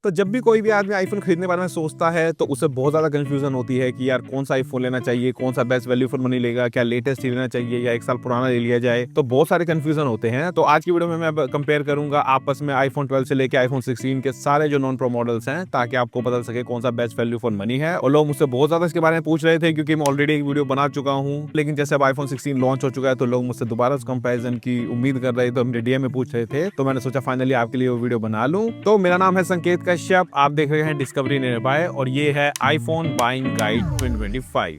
तो जब भी कोई भी आदमी आईफोन खरीदने के बारे में सोचता है तो उसे बहुत ज्यादा कंफ्यूजन होती है कि यार कौन सा आईफोन लेना चाहिए, कौन सा बेस्ट वैल्यू फॉर मनी लेगा, क्या लेटेस्ट ही लेना चाहिए या एक साल पुराना ले लिया जाए। तो बहुत सारे कंफ्यूजन होते हैं। तो आज की वीडियो में मैं कंपेयर करूंगा आपस में आईफोन 12 से लेके आईफोन 16 के सारे जो नॉन प्रो मॉडल्स हैं, ताकि आपको पता सके कौन सा बेस्ट वैल्यू फॉर मनी है। और लोग मुझसे बहुत ज्यादा इसके बारे में पूछ रहे थे क्योंकि मैं ऑलरेडी एक वीडियो बना चुका हूँ, लेकिन जैसे अब आईफोन 16 लॉन्च हो चुका है तो लोग मुझसे दोबारा उस कंपेरिजन की उम्मीद कर रहे थे, मेरे डीएम में पूछ रहे थे। तो मैंने सोचा फाइनली आपके लिए वो वीडियो बना लूं। तो मेरा नाम है संकेत कश्यप, आप देख रहे हैं डिस्कवरी नियरबाय और ये है आईफोन बाइंग गाइड 2025।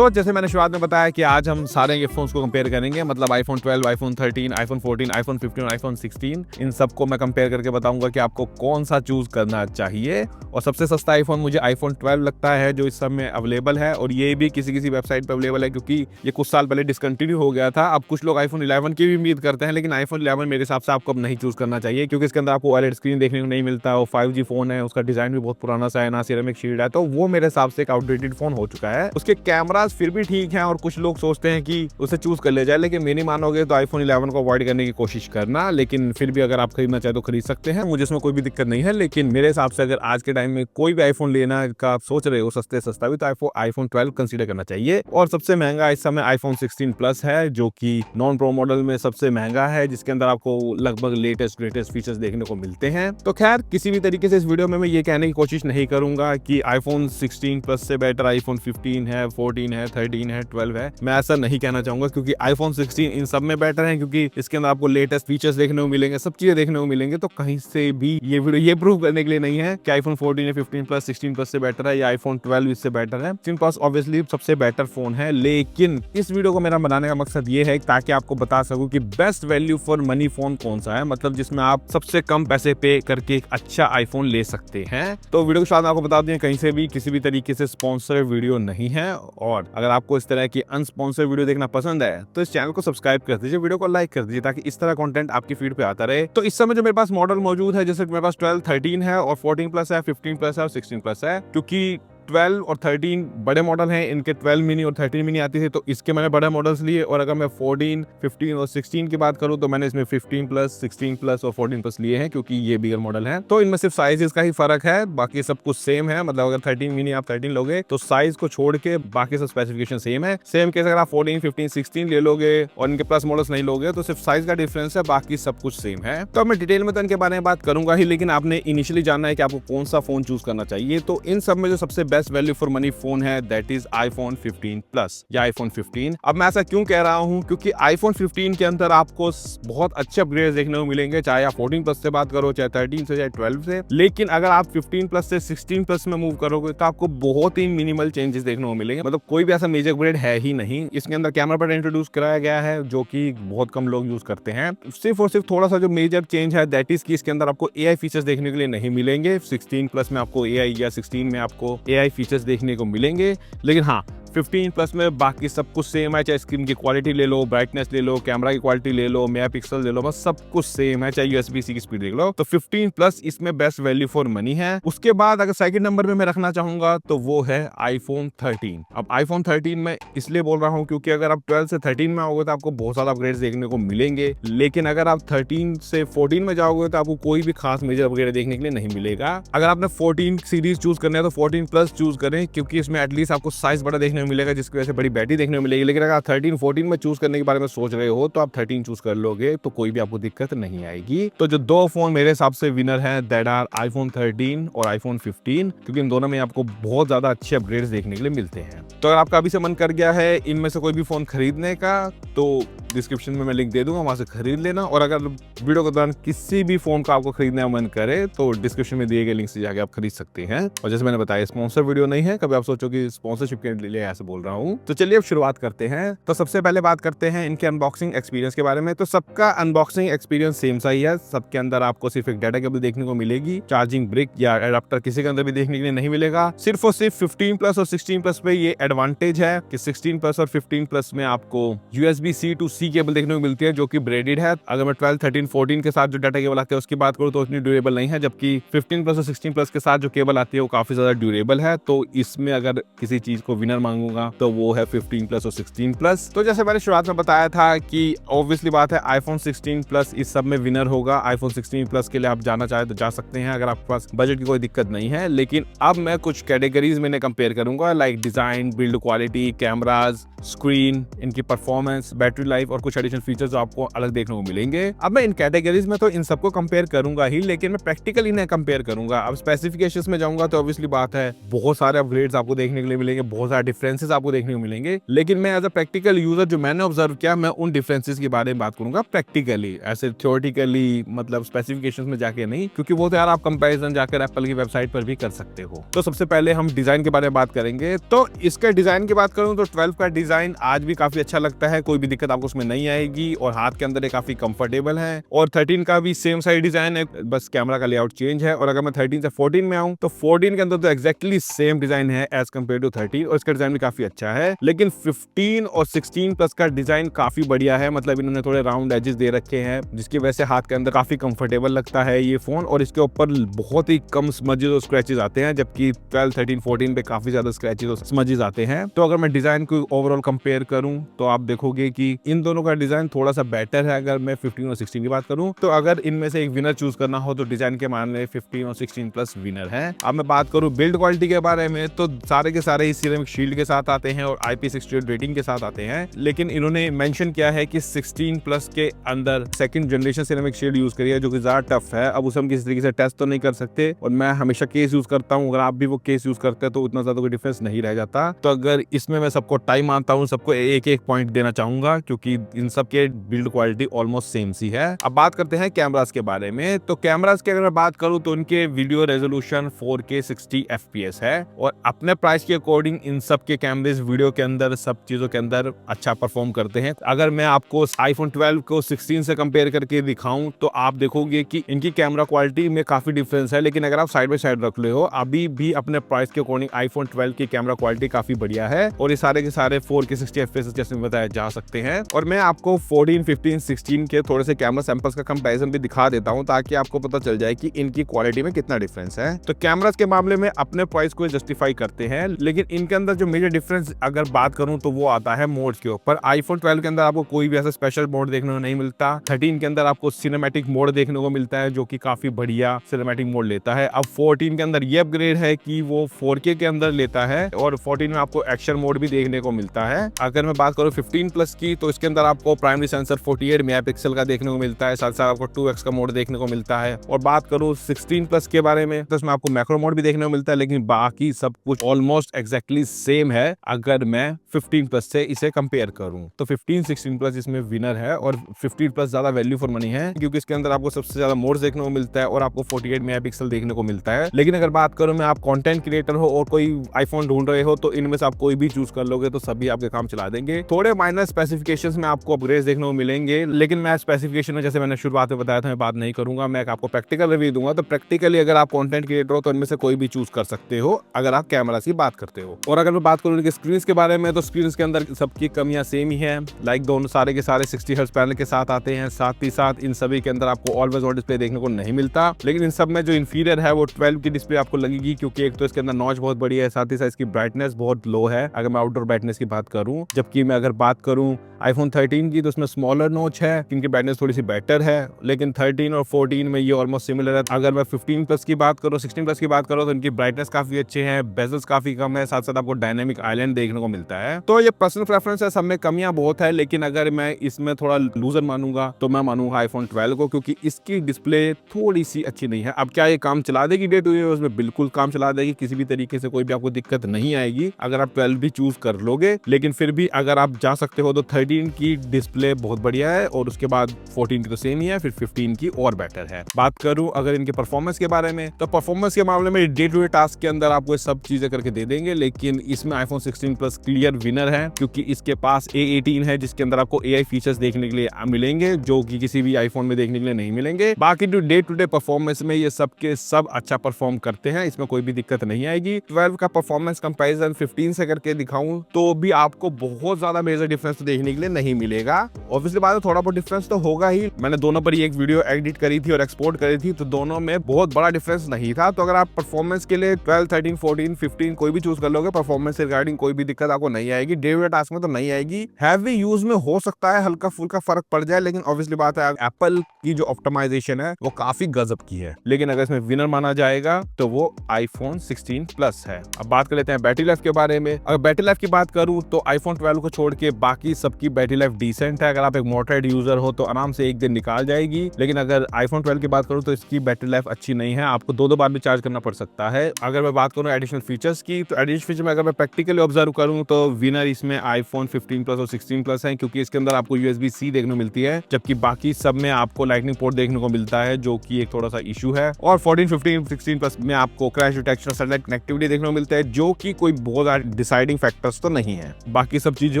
जैसे मैंने शुरुआत में बताया कि आज हम सारे ये फोन्स को कंपेयर करेंगे, मतलब आईफोन 12, आईफोन 13, आईफोन 14, आईफोन 15 और आईफोन 16, इन सबको मैं कंपेयर करके बताऊंगा कि आपको कौन सा चूज करना चाहिए। और सबसे सस्ता आईफोन मुझे आईफोन 12 लगता है, जो इस समय अवेलेबल है, और ये भी किसी वेबसाइट पर अवेलेबल है क्योंकि ये कुछ साल पहले डिसकंटिन्यू हो गया था। अब कुछ लोग आईफोन 11 की भी उम्मीद करते हैं, लेकिन आईफोन 11 मेरे हिसाब से आपको अब नहीं चूज करना चाहिए क्योंकि इसके अंदर आपको OLED स्क्रीन देखने को नहीं मिलता। वो 5G फोन है, उसका डिजाइन भी बहुत पुराना सा है, ना सिरेमिक शील्ड है, तो वो मेरे हिसाब से एक आउटडेटेड फोन हो चुका है। उसके कैमरास फिर भी ठीक है और कुछ लोग सोचते हैं कि उसे चूज कर लिया जाए, लेकिन मेरी मानोगे तो आईफोन 11 को अवॉइड करने की कोशिश करना। लेकिन फिर भी अगर आप खरीदना चाहे तो खरीद सकते हैं, मुझे इसमें कोई भी दिक्कत नहीं है। लेकिन मेरे हिसाब से अगर आज के टाइम में कोई भी आईफोन लेना का आप सोच रहे हो सस्ते सस्ता भी, तो आईफोन 12 कंसीडर करना चाहिए। और सबसे महंगा इस समय आईफोन 16 प्लस है, जो कि नॉन प्रो मॉडल में सबसे महंगा है, जिसके अंदर आपको लगभग लेटेस्ट ग्रेटेस्ट फीचर्स देखने को मिलते हैं। तो खैर किसी भी तरीके से इस वीडियो में मैं ये कहने की कोशिश नहीं करूंगा कि आईफोन 16 प्लस से बेटर आईफोन 15 है, 14 है, 13 है, 12 है। मैं ऐसा नहीं कहना चाहूंगा क्योंकि आईफोन 16 इन सब में बेटर है, क्योंकि इसके अंदर आपको लेटेस्ट फीचर्स देखने को मिलेंगे, सब चीजें देखने को मिलेंगे। तो कहीं से भी ये वीडियो ये प्रूव करने के लिए नहीं है कि आईफोन 14 या 15 प्लस 16 प्लस से बेटर है या आईफोन 12 इससे बेटर है। 16 प्लस ऑब्वियसली सबसे बेटर फोन है, लेकिन इस वीडियो को मेरा बनाने का मकसद ये है ताकि आपको बता सकूं कि best value for money phone कौन सा है, मतलब जिसमें आप सबसे कम पैसे पे करके एक अच्छा आईफोन ले सकते हैं। तो वीडियो के साथ आपको बता दें, कहीं से भी किसी भी तरीके से स्पॉन्सर वीडियो नहीं है। और अगर आपको इस तरह की अनस्पॉन्सर्ड वीडियो देखना पसंद है तो इस चैनल को सब्सक्राइब कर दीजिए, वीडियो को लाइक कर दीजिए, ताकि इस तरह कंटेंट आपकी फीड पे आता रहे। तो इस समय जो मेरे पास मॉडल मौजूद है, जैसे मेरे पास 12, 13 है और 14 प्लस है, 15 प्लस है और 16 प्लस है। क्योंकि 12 और 13 बड़े मॉडल हैं, इनके 12 मिनी और 13 मिनी आती थी, तो इसके मैंने बड़े मॉडल्स लिए। और अगर मैं 14, 15 और 16 की बात करूं तो मैंने इसमें 15 प्लस, 16 प्लस और 14 प्लस लिए हैं, क्योंकि ये बिगर मॉडल है। तो इनमें सिर्फ साइजेस का ही फर्क है, बाकी सब कुछ सेम है। मतलब अगर 13 मिनी आप 13 लोगे तो साइज को छोड़ के बाकी सब स्पेसिफिकेशन सेम है। सेम केस अगर आप 14, 15, 16 ले लोगे और इनके प्लस मॉडल्स नहीं लोगे तो सिर्फ साइज का डिफरेंस है, बाकी सब कुछ सेम है। तो मैं डिटेल में तो इनके बारे में बात करूंगा ही, लेकिन आपने इनिशियली जानना है कि आपको कौन सा फोन चूज करना चाहिए। तो इन सब में जो सबसे best value for money phone है, दैट इज आईफोन 15 प्लस या आईफोन 15। अब मैं ऐसा क्यों कह रहा हूं, क्योंकि आईफोन 15 के अंदर आपको बहुत अच्छे अपग्रेड देखने को मिलेंगे, चाहे आप 14 प्लस से बात करो, चाहे 13 से, चाहे 12 से। लेकिन अगर आप 15 प्लस से 16 प्लस में मूव करोगे तो आपको बहुत ही मिनिमल चेंजेस देखने को मिलेंगे, मतलब कोई भी ऐसा मेजर अपग्रेड है ही नहीं। इसके अंदर कैमरा पैड इंट्रोड्यूस कराया गया है, जो कि बहुत कम लोग यूज करते हैं। सिर्फ और सिर्फ थोड़ा सा जो मेजर चेंज है, दैट इज कि इसके अंदर आपको एआई फीचर्स देखने के लिए नहीं मिलेंगे। 16 प्लस में आपको एआई या 16 में आपको एआई फीचर्स देखने को मिलेंगे। लेकिन हाँ, 15 प्लस में बाकी सब कुछ सेम है, चाहे स्क्रीन की क्वालिटी ले लो, ब्राइटनेस ले लो, कैमरा की क्वालिटी ले लो, मेगापिक्सल ले लो, बस सब कुछ सेम है, चाहे USB-C की स्पीड देख लो। तो 15 प्लस इसमें बेस्ट वैल्यू फॉर मनी है। उसके बाद अगर सेकंड नंबर पे मैं रखना चाहूंगा तो वो है आईफोन 13। अब आईफोन 13 में इसलिए बोल रहा हूँ क्योंकि अगर आप 12 से 13 में आओगे तो आपको बहुत सारा अपग्रेड्स देखने को मिलेंगे, लेकिन अगर आप 13 से 14 में जाओगे तो आपको कोई भी खास मेजर अपग्रेड देखने के लिए नहीं मिलेगा। अगर आपने 14 सीरीज चूज करना है तो 14 प्लस चूज करें, क्योंकि इसमें एटलीस्ट आपको साइज बड़ा देखने को मिलेगा, जिसकी वजह से बड़ी बैटरी देखने को मिलेगी। लेकिन अगर आप 13, 14 में चूज करने के बारे में सोच रहे हो तो आप 13 चूज कर लोगे, तो कोई भी आपको दिक्कत नहीं आएगी। तो जो दो फोन मेरे हिसाब से विनर हैं, दैट आर आईफोन 13 और आईफोन 15, क्योंकि इन दोनों में आपको बहुत ज्यादा अच्छे अपग्रेड्स देखने के लिए मिलते हैं। तो अगर आपका अभी से मन कर गया है इनमें से कोई भी फोन खरीदने का, तो डिस्क्रिप्शन में मैं लिंक दे दूंगा, वहां से खरीद लेना। और अगर वीडियो के दौरान किसी भी फोन का आपको खरीदने का मन करे तो डिस्क्रिप्शन में दिए गए लिंक से जाके आप खरीद सकते हैं। और जैसे मैंने बताया, स्पॉन्सर वीडियो नहीं है, कभी आप सोचो कि स्पॉन्सरशिप के लिए ऐसे बोल रहा हूँ। तो चलिए अब शुरुआत करते हैं। तो सबसे पहले बात करते हैं इनके अनबॉक्सिंग एक्सपीरियंस के बारे में। तो सबका अनबॉक्सिंग एक्सपीरियंस सेम सा ही है, सबके अंदर आपको सिर्फ एक डाटा केबल देखने को मिलेगी, चार्जिंग ब्रिक या एडाप्टर किसी के अंदर भी देखने के लिए नहीं मिलेगा। सिर्फ और सिर्फ 15 प्लस और 16 प्लस में ये एडवांटेज है कि 16 प्लस और 15 प्लस में आपको USB-C to सी केबल देखने को मिलती है जो कि ब्रेडेड है। अगर मैं 12, 13, 14 के साथ जो डाटा केबल आती है उसकी बात करूँ तो उतनी ड्यूरेबल नहीं है, जबकि 15 प्लस और 16 प्लस के साथ जो केबल आती है वो काफी ज्यादा ड्यूरेबल है। तो इसमें अगर किसी चीज को विनर मांगूंगा तो वो है 15 प्लस और 16 प्लस। तो जैसे मैंने शुरुआत में बताया था कि ऑब्वियसली बात है आईफोन 16 प्लस इस सब में विनर होगा। आईफोन 16 प्लस के लिए आप जाना चाहे तो जा सकते हैं अगर आपके पास बजट की कोई दिक्कत नहीं है। लेकिन अब मैं कुछ कैटेगरीज में कंपेयर करूंगा, like design, build quality, cameras, screen, इनकी परफॉर्मेंस, बैटरी लाइफ और कुछ एडिशनल फीचर्स आपको अलग देखने को मिलेंगे। अब मैं इन कैटेगरीज में तो इन सबको कंपेयर करूंगा ही, लेकिन मैं प्रैक्टिकली इन्हें कंपेयर करूंगा। अब स्पेसिफिकेशंस में जाऊंगा तो ऑब्वियसली बात है बहुत सारे अपग्रेड्स आपको देखने के लिए मिलेंगे, बहुत सारे डिफरेंसेस आपको देखने को मिलेंगे। लेकिन मैं एज अ प्रैक्टिकल यूजर जो मैंने ऑब्जर्व किया, मैं उन डिफरेंसेस के बारे में बात करूंगा प्रैक्टिकली, ऐसे थ्योरेटिकली मतलब स्पेसिफिकेशंस में जाके नहीं, क्योंकि वो तो यार आप कंपैरिजन जाकर एप्पल की वेबसाइट पर भी कर सकते हो। तो सबसे पहले हम डिजाइन के बारे में बात करेंगे। तो इसके डिजाइन की बात करूं तो 12 का डिजाइन आज भी काफी अच्छा लगता है, कोई भी दिक्कत आपको उसमें नहीं आएगी और हाथ के अंदर ये काफी कंफर्टेबल है। और 13 का भी सेम साइज डिजाइन है, बस कैमरा का लेआउट चेंज है। और अगर मैं 13 से 14 में आऊं तो 14 के अंदर तो एक्जैक्टली सेम डिजाइन है एज कम्पेयर टू 13 और इसका डिजाइन भी काफी अच्छा है। लेकिन 15 और 16 प्लस का डिजाइन काफी बढ़िया है, मतलब इन्होंने थोड़े राउंड एजेस दे रखे हैं जिसकी वजह से हाथ के अंदर काफी कंफर्टेबल लगता है ये फोन। और इसके ऊपर बहुत ही कम स्मजेस और स्क्रैचेस आते हैं, जबकि 12, 13, 14 पे काफी ज्यादा स्क्रैचेस और स्मजेस आते हैं। तो अगर मैं डिजाइन को ओवरऑल कंपेयर करूं तो आप देखोगे कि इन दोनों का डिजाइन थोड़ा सा बेटर है अगर मैं 15 और 16 की बात करूं। तो अगर इनमें से एक विनर चूज करना हो तो डिजाइन के मामले में 15 और 16 प्लस विनर है। अब मैं बात करूं बिल्ड क्वालिटी के बारे में तो सारे के सारे सिरेमिक शील्ड के साथ आते हैं और IP68 रेटिंग के साथ आते हैं। लेकिन इन्होंने मेंशन किया है कि 16 प्लस के अंदर second generation ceramic shield use करी है जो कि ज्यादा टफ है। अब उसे हम किसी तरीके से टेस्ट तो नहीं कर सकते और मैं हमेशा केस यूज करता हूं, अगर आप भी वो केस यूज करते हैं तो उतना ज्यादा कोई डिफरेंस नहीं रह जाता। तो अगर इसमें मैं सबको टाइम मानता हूं, सबको एक एक पॉइंट देना चाहूंगा क्योंकि इन सब के बिल्ड क्वालिटी ऑलमोस्ट सेम सी है। अब बात करते हैं कैमरास के बारे में। तो कैमरास की अगर मैं बात करूं तो उनके वीडियो रेजोल्यूशन 4K 60 FPS है और अपने प्राइस के अकॉर्डिंग इन सब के कैमरेज वीडियो के अंदर सब चीजों के अंदर अच्छा परफॉर्म करते हैं। अगर मैं आपको आईफोन 12 को 16 से कंपेयर करके दिखाऊं तो आप देखोगे कि इनकी कैमरा क्वालिटी में काफी डिफरेंस है। लेकिन अगर आप साइड बाय साइड रख ले हो अभी भी अपने प्राइस के अकॉर्डिंग आईफोन 12 की कैमरा क्वालिटी काफी बढ़िया है और ये सारे के सारे 4K 60 FPS जैसे बताया जा सकते हैं। और मैं आपको 14, 15, 16 के थोड़े से कैमरा सैंपल्स का कंपैरिजन भी दिखा देता हूं ताकि आपको पता चल जाए कि इनकी क्वालिटी में कितना डिफरेंस है। तो कैमरास के मामले में अपने प्राइस को जस्टिफाई करते हैं, लेकिन इनके अंदर जो मेजर डिफरेंस अगर बात करूं तो वो आता है मोड के ऊपर। आईफोन 12 के अंदर आपको कोई भी ऐसा स्पेशल मोड देखने को नहीं मिलता। 13 के अंदर आपको सिनेमैटिक मोड देखने को मिलता है जो कि काफी बढ़िया सिनेमैटिक मोड लेता है। अब 14 के अंदर ये अपग्रेड है कि वो 4K के अंदर लेता है और 14 में आपको एक्शन मोड भी देखने को मिलता है। अगर मैं बात करूं 15 प्लस की तो इसके अंदर आपको प्राइमरी सेंसर 48 मेगापिक्सल का देखने को मिलता है, साथ साथ आपको 2x का मोड देखने को मिलता है। और बात करूं 16 प्लस के बारे में तो इसमें आपको मैक्रो मोड भी देखने को मिलता है, लेकिन बाकी सब कुछ ऑलमोस्ट एक्जैक्टली सेम है अगर मैं 15 प्लस से इसे कंपेयर करूं। तो 15, 16 प्लस इसमें विनर है और 15 प्लस ज्यादा वैल्यू फॉर मनी है क्योंकि इसके अंदर आपको सबसे ज्यादा मोड्स देखने को मिलता है और आपको 48 मेगापिक्सल देखने को मिलता है। लेकिन अगर बात करूं मैं आप कंटेंट क्रिएटर हो और कोई आईफोन ढूंढ रहे हो तो इनमें से आप कोई भी चूज कर लोगे तो सभी आपके काम चला देंगे। थोड़े माइनर स्पेसिफिकेशंस में आपको अपग्रेड देखने को मिलेंगे, लेकिन मैं स्पेसिफिकेशन में जैसे मैंने शुरुआत में बताया था मैं बात नहीं करूंगा, मैं आपको प्रैक्टिकल रिव्यू दूंगा। तो प्रैक्टिकली अगर आप कंटेंट क्रिएटर हो तो इनमें से कोई भी चूज कर सकते हो अगर आप कैमरा की बात करते हो। और अगर मैं बात करूं इनके स्क्रीन के बारे में तो स्क्रीन के अंदर सबकी कमियां सेम ही है, लाइक दोनों सारे के सारे 60 हर्ट्ज पैनल के साथ आते हैं। साथ ही साथ इन सभी के अंदर आपको ऑलवेज ऑन डिस्प्ले देखने को नहीं मिलता, लेकिन इन सब में जो इंफीरियर है वो 12 की डिस्प्ले आपको लगेगी क्योंकि एक तो इसके अंदर नॉच बहुत बड़ी है, साथ ही साथ इसकी ब्राइटनेस बहुत लो है अगर मैं आउटडोर ब्राइटनेस की बात करूं। जबकि मैं अगर बात करूं आईफोन 13 की तो उसमें स्मॉलर नॉच है, इनकी ब्राइटनेस थोड़ी सी बेटर है, लेकिन 13 और 14 में ये ऑलमोस्ट सिमिलर है। अगर मैं 15 प्लस की बात करूं, 16 प्लस की बात करूं तो इनकी ब्राइटनेस काफी अच्छे हैं, बेजल्स काफी कम है, साथ साथ आपको डायनेमिक आइलैंड देखने को मिलता है। तो ये पर्सनल प्रेफरेंस है, सब में कमियां बहुत है, लेकिन अगर मैं इसमें थोड़ा लूजर मानूंगा तो मैं मानूंगा आईफोन 12 को क्योंकि इसकी डिस्प्ले थोड़ी सी अच्छी नहीं है। अब क्या ये काम चला देगी डे टू डे? उसमें बिल्कुल काम चला देगी, किसी भी तरीके से कोई भी आपको दिक्कत नहीं आएगी अगर आप 12 भी चूज कर लोगे। लेकिन फिर भी अगर आप जा सकते हो तो 13 की डिस्प्ले बहुत बढ़िया है और उसके बाद 14 की तो सेम ही है, फिर 15 की और बेटर है। बात करूं अगर इनके परफॉर्मेंस के बारे में तो परफॉर्मेंस के मामले में डे टू डे टास्क के अंदर आपको सब चीजें करके दे देंगे, लेकिन इसमें आईफोन 16 प्लस क्लियर विनर है क्योंकि इसके पास A18 है जिसके अंदर आपको AI फीचर्स देखने के लिए मिलेंगे जो कि किसी भी आईफोन में देखने के लिए नहीं मिलेंगे। बाकी जो डे टू डे परफॉर्मेंस में ये सब के सब अच्छा परफॉर्म करते हैं, इसमें कोई भी दिक्कत नहीं आएगी। 12 का परफॉर्मेंस कंपैरिजन 15 से करके दिखाऊं तो भी आपको बहुत ज्यादा मेजर डिफरेंस तो देखने के लिए नहीं नहीं मिलेगा। ऑब्वियसली बात है थोड़ा बहुत डिफरेंस तो होगा ही। मैंने दोनों पर ही एक वीडियो एडिट करी थी और एक्सपोर्ट करी थी, तो दोनों में बहुत बड़ा डिफरेंस नहीं था। तो अगर आप परफॉर्मेंस के लिए 12, 13, 14, 15 कोई भी चूज कर लोगे, परफॉर्मेंस से रिगार्डिंग कोई भी दिक्कत आपको नहीं आएगी। डे टू डे टास्क में तो नहीं आएगी। हैवी यूज में हो सकता है हल्का फुल्का फर्क पड़ जाए, लेकिन ऑब्वियसली बात है एप्पल की जो ऑप्टिमाइजेशन है वो काफी गजब की है। लेकिन अगर इसमें विनर माना जाएगा तो वो आईफोन 16 प्लस है। अब बात कर लेते हैं बैटरी लाइफ के बारे में। अगर बैटरी लाइफ की बात करूं तो आईफोन 12 को छोड़ के बाकी सबकी बैटरी लाइफ डिसेंट है। अगर आप एक मोटरेड यूजर हो तो आराम से एक दिन निकाल जाएगी। लेकिन अगर आईफोन 12 की बात करूं तो इसकी बैटरी लाइफ अच्छी नहीं है, आपको दो बार भी चार्ज करना पड़ सकता है। अगर मैं बात करूं एडिशनल फीचर्स की, तो एडिशनल फीचर में अगर मैं प्रैक्टिकली ऑब्जर्व करूं तो विनर इसमें आईफोन 15 प्लस और 16 प्लस है, क्योंकि इसके अंदर आपको USB-C देखने को मिलती है, जबकि बाकी सब में आपको लाइटनिंग पोर्ट देखने को मिलता है, जो कि एक थोड़ा सा इशू है। और 14, 15, 16 प्लस में आपको क्रैश डिटेक्शन, सैटेलाइट कनेक्टिविटी देखने को मिलता है, जो कि कोई बहुत डिसाइडिंग फैक्टर्स तो नहीं है। बाकी सब चीजें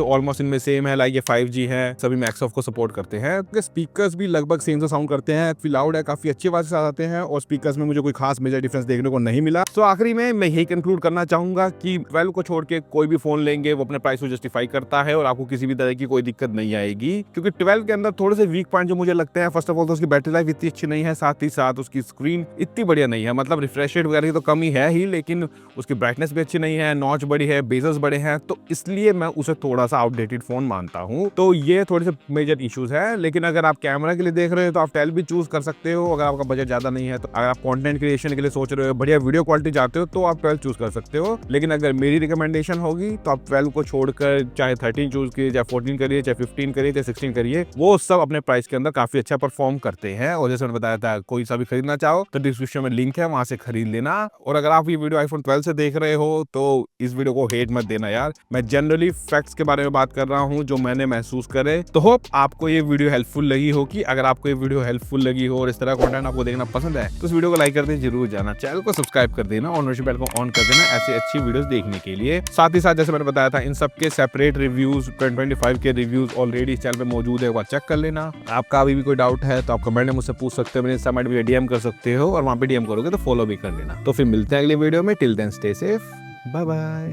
ऑलमोस्ट इनमें सेम है। लाइक ये 5G है, सभी में XOF को सपोर्ट करते हैं। स्पीकर्स भी लगभग सेम से साउंड करते हैं, काफी लाउड है, काफी अच्छी आवाज से आते हैं, और स्पीकर्स में मुझे कोई खास मेजर डिफरेंस देखने को नहीं मिला। तो आखिरी में मैं यही कंक्लूड करना चाहूंगा कि 12 को छोड़ के कोई भी फोन लेंगे वो अपने प्राइस को जस्टिफाई करता है और आपको किसी भी तरह की कोई दिक्कत नहीं आएगी। क्योंकि 12 के अंदर थोड़े से वीक पॉइंट जो मुझे लगते हैं, फर्स्ट ऑफ ऑल तो उसकी बैटरी लाइफ इतनी अच्छी नहीं है, साथ ही साथ उसकी स्क्रीन इतनी बढ़िया नहीं है। मतलब रिफ्रेश रेट वगैरह की तो कमी है ही, लेकिन उसकी ब्राइटनेस भी अच्छी नहीं है, नॉच बड़ी है, बेजल्स बड़े हैं, तो इसलिए मैं उसे थोड़ा सा आउटडेटेड फोन मानता हूं। तो ये थोड़े से मेजर इश्यूज है। लेकिन अगर आप कैमरा के लिए देख रहे हो तो आप 12 भी चूज कर सकते हो। अगर आपका बजट ज्यादा नहीं है, तो अगर आप कंटेंट क्रिएशन के लिए सोच रहे हो, बढ़िया वीडियो क्वालिटी चाहते हो, तो आप 12 चूज कर सकते हो। लेकिन अगर मेरी रिकमेंडेशन होगी तो आप 12 को छोड़कर चाहे 13 चूज करिए, चाहे 14 करिए, चाहे 15 करिए, चाहे 16 करिए, वो सब अपने प्राइस के अंदर काफी अच्छा परफॉर्म करते हैं। और जैसे मैंने बताया था, कोई सा भी खरीदना चाहो तो डिस्क्रिप्शन में लिंक है, वहां से खरीद लेना। और अगर आप ये वीडियो आईफोन 12 से देख रहे हो तो इस वीडियो को हेट मत देना यार। मैं जनरली फैक्ट्स के बारे में बात कर रहा हूँ जो मैंने महसूस करे। तो होप आपको ये वीडियो हेल्पफुल लगी होगी। अगर आपको ये वीडियो हेल्पफुल लगी हो और इस तरह कंटेंट आपको देखना पसंद है तो इस वीडियो को लाइक कर देना, जरूर जाना, चैनल को सब्सक्राइब कर देना और नोटिफिकेशन बेल को ऑन कर देना ऐसी अच्छी वीडियोस देखने के लिए। साथ ही साथ जैसे मैंने बताया था, इन सब के सेपरेट रिव्यूज 2025 के रिव्यूज ऑलरेडी इस चैनल पे मौजूद है, वो चेक कर लेना। आपका अभी भी कोई डाउट है तो आप कमेंट में मुझसे पूछ सकते हो, मेरे इंस्टा पे डीएम कर सकते हो, और वहां पे डीएम करोगे तो फॉलो भी कर लेना। तो फिर मिलते हैं अगले वीडियो में। Till then stay safe, bye bye.